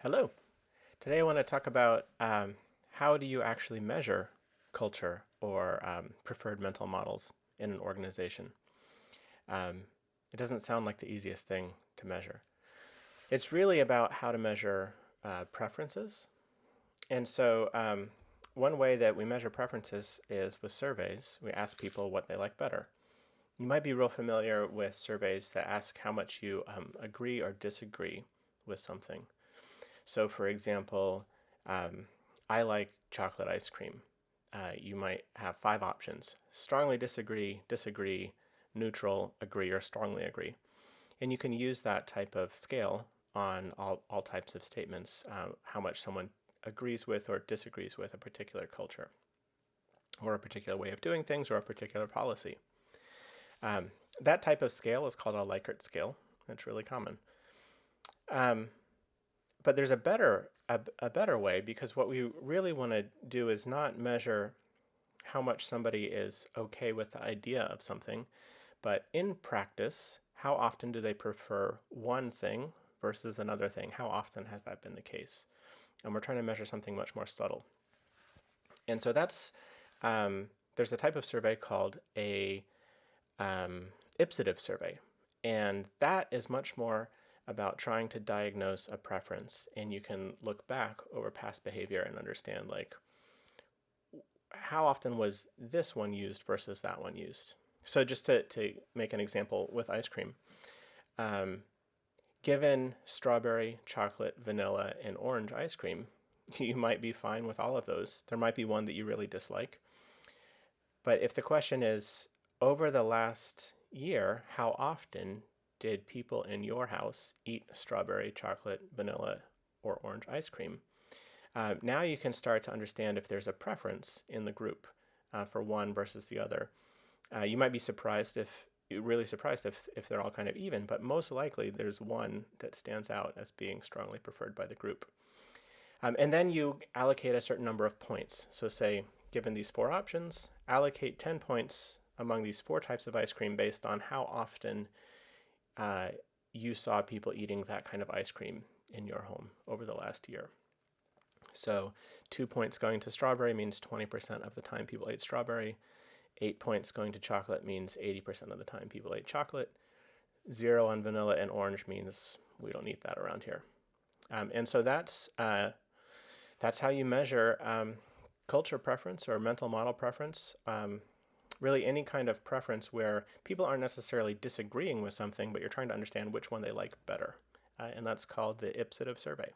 Hello. Today I want to talk about how do you actually measure culture or preferred mental models in an organization. Um, it doesn't sound like the easiest thing to measure. It's really about how to measure preferences. And so one way that we measure preferences is with surveys. We ask people what they like better. You might be real familiar with surveys that ask how much you agree or disagree with something. So, for example, I like chocolate ice cream. You might have 5 options: strongly disagree, disagree, neutral, agree, or strongly agree. And you can use that type of scale on all types of statements, how much someone agrees with or disagrees with a particular culture, or a particular way of doing things, or a particular policy. Um, that type of scale is called a Likert scale. It's really common. Um, but there's a better way, because what we really want to do is not measure how much somebody is okay with the idea of something, but in practice, how often do they prefer one thing versus another thing? How often has that been the case? And we're trying to measure something much more subtle. And so there's a type of survey called a Ipsative survey. And that is much more about trying to diagnose a preference. And you can look back over past behavior and understand, like, how often was this one used versus that one used. So just to make an example with ice cream, um, given strawberry, chocolate, vanilla, and orange ice cream, you might be fine with all of those. There might be one that you really dislike. But if the question is, over the last year, how often did people in your house eat strawberry, chocolate, vanilla, or orange ice cream? Now you can start to understand if there's a preference in the group for one versus the other. You might be really surprised if they're all kind of even, but most likely there's one that stands out as being strongly preferred by the group. And then you allocate a certain number of points. So say, given these 4 options, allocate 10 points among these 4 types of ice cream based on how often you saw people eating that kind of ice cream in your home over the last year. So 2 points going to strawberry means 20% of the time people ate strawberry. 8 points going to chocolate means 80% of the time people ate chocolate. 0 on vanilla and orange means we don't eat that around here. And so that's how you measure culture preference or mental model preference. Really any kind of preference where people aren't necessarily disagreeing with something, but you're trying to understand which one they like better. And that's called the Ipsative survey.